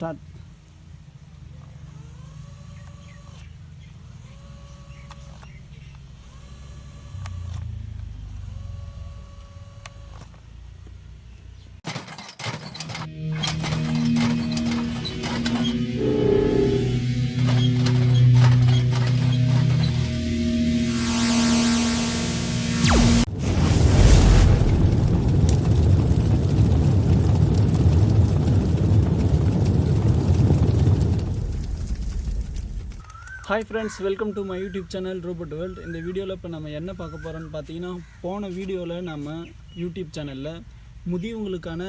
Start. Hi friends, welcome to my YouTube channel robot world. இந்த வீடியோவில் இப்போ நம்ம என்ன பார்க்க போகிறோன்னு பார்த்தீங்கன்னா, போன வீடியோவில் நம்ம யூடியூப் சேனலில் முதியவங்களுக்கான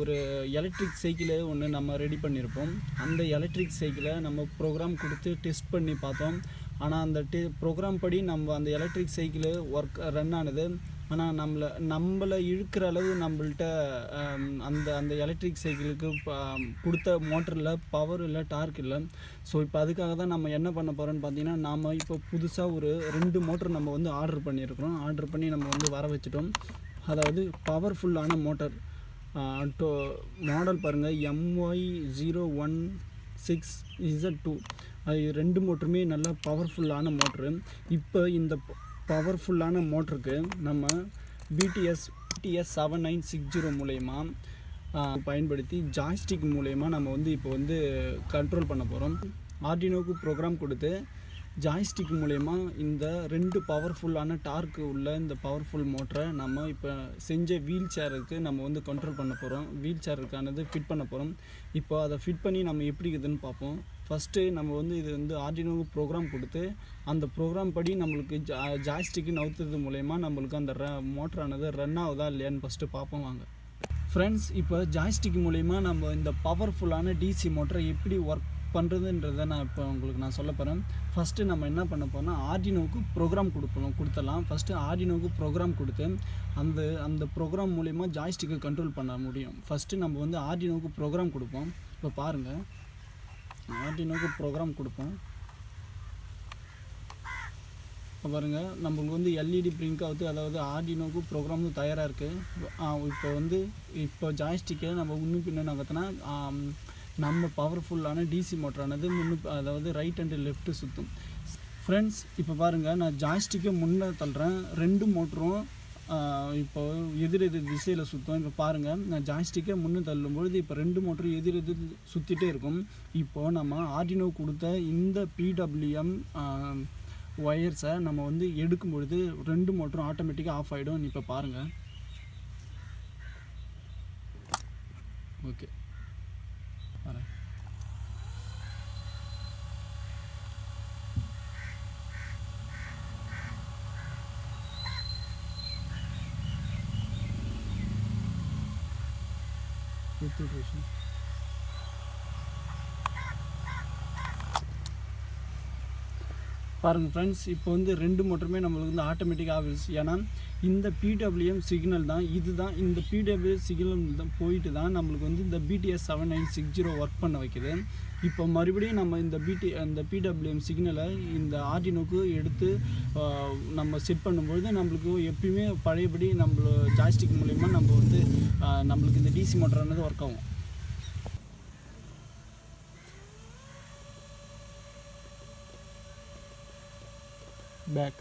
ஒரு எலக்ட்ரிக் சைக்கிளை ஒன்று நம்ம ரெடி பண்ணியிருப்போம். அந்த எலக்ட்ரிக் சைக்கிளை நம்ம ப்ரோக்ராம் கொடுத்து டெஸ்ட் பண்ணி பார்த்தோம். ஆனால் அந்த ப்ரோக்ராம் படி நம்ம அந்த எலக்ட்ரிக் சைக்கிளு ரன் ஆனது. ஆனால் நம்மளை இழுக்கிற அளவு நம்மள்கிட்ட அந்த எலக்ட்ரிக் சைக்கிளுக்கு கொடுத்த மோட்டரில் பவர் இல்லை, டார்க் இல்லை. ஸோ இப்போ அதுக்காக தான் நம்ம என்ன பண்ண போகிறோன்னு பார்த்தீங்கன்னா, நாம் இப்போ புதுசாக ஒரு 2 மோட்டர் நம்ம வந்து ஆர்டர் பண்ணியிருக்கிறோம். ஆர்டர் பண்ணி நம்ம வந்து வர வச்சுட்டோம். அதாவது பவர்ஃபுல்லான மோட்டர். மாடல் பாருங்கள், MY016Z2. அது 2 மோட்டருமே நல்லா பவர்ஃபுல்லான மோட்ரு. இப்போ இந்த பவர்ஃபுல்லான மோட்டருக்கு நம்ம BTS 7960 மூலயமா பயன்படுத்தி ஜாய்ஸ்டிக் மூலயமா நம்ம வந்து இப்போ வந்து கண்ட்ரோல் பண்ண போகிறோம். ஆர்டினோவுக்கு ப்ரோக்ராம் கொடுத்து ஜாய்ஸ்டிக் மூலயமா இந்த 2 பவர்ஃபுல்லான டார்க்கு உள்ள இந்த பவர்ஃபுல் மோட்டரை நம்ம இப்போ செஞ்ச வீல் சேருக்கு நம்ம வந்து கண்ட்ரோல் பண்ண போகிறோம். வீல் சேருக்கானது ஃபிட் பண்ண போகிறோம். இப்போ அதை ஃபிட் பண்ணி நம்ம எப்படி இருக்குதுன்னு பார்ப்போம். ஃபஸ்ட்டு நம்ம வந்து இது வந்து ஆர்டினோவுக்கு ப்ரோக்ராம் கொடுத்து அந்த ப்ரோக்ராம் படி நம்மளுக்கு ஜாய்ஸ்டிக்கு நவுத்துறது மூலயமா நம்மளுக்கு அந்த மோட்டரானது ரன் ஆகுதா இல்லையான்னு ஃபஸ்ட்டு பார்ப்போம் வாங்க ஃப்ரெண்ட்ஸ். இப்போ ஜாய்ஸ்டிக் மூலயமா நம்ம இந்த பவர்ஃபுல்லான டிசி மோட்டரை எப்படி ஒர்க் பண்ணுறதுன்றதை நான் சொல்ல போகிறேன். ஃபஸ்ட்டு நம்ம என்ன பண்ண போகிறோம்னா, ஆர்டினோவுக்கு ப்ரோக்ராம் கொடுத்தலாம். ஃபஸ்ட்டு ஆர்டினோவுக்கு ப்ரோக்ராம் கொடுத்து அந்த ப்ரோக்ராம் மூலயமா ஜாய்ஸ்டிக்கை கண்ட்ரோல் பண்ண முடியும். ஃபஸ்ட்டு நம்ம வந்து ஆர்டினோவுக்கு ப்ரோக்ராம் கொடுப்போம். இப்போ பாருங்கள், ஆர்டினோவுக்கு ப்ரோக்ராம் கொடுப்போம். இப்போ பாருங்கள், நம்மளுக்கு வந்து எல்இடி பிளிங்க் ஆகுது. அதாவது ஆர்டினோவுக்கு ப்ரோக்ராம் தயாராக இருக்குது. இப்போ ஜாய்ஸ்டிக்கை நம்ம இன்னும் பின்ன நகர்த்தினா நம்ம பவர்ஃபுல்லான டிசி மோட்டரானது அதாவது ரைட் அண்டு லெஃப்ட்டு சுற்றும். ஃப்ரெண்ட்ஸ், இப்போ பாருங்கள், நான் ஜாய்ஸ்டிக்கை முன்னே தள்ளுறேன். 2 மோட்டரும் இப்போ எதிர் திசையில் சுற்றும். இப்போ பாருங்கள், நான் ஜாய்ஸ்டிக்கை முன்னே தள்ளும்பொழுது இப்போ 2 மோட்டரும் எதிர் சுற்றிட்டே இருக்கும். இப்போது நம்ம ஆர்டினோ கொடுத்த இந்த PWM ஒயர்ஸை நம்ம வந்து எடுக்கும் பொழுது 2 மோட்டரும் ஆட்டோமேட்டிக்காக ஆஃப் ஆகிடும். இப்போ பாருங்கள். ஓகே, பாருங்கள் ஃப்ரெண்ட்ஸ், இப்போ வந்து 2 மோட்டருமே நம்மளுக்கு வந்து ஆட்டோமேட்டிக்காக ஆகிடுச்சு. ஏன்னா இந்த PWM சிக்னல் தான் இந்த PWM சிக்னல் தான் போயிட்டு தான் நம்மளுக்கு வந்து இந்த BTS 7960 ஒர்க் பண்ண வைக்குது. இப்போ மறுபடியும் நம்ம இந்த PWM சிக்னலை இந்த ஆர்டினோவுக்கு எடுத்து நம்ம செட் பண்ணும்பொழுது நம்மளுக்கு எப்பயுமே பழையபடி நம்ம ஜாய்ஸ்டிக் மூலயமா நம்ம வந்து நம்மளுக்கு இந்த டிசி மோட்டரானது ஒர்க் ஆகும். பேக்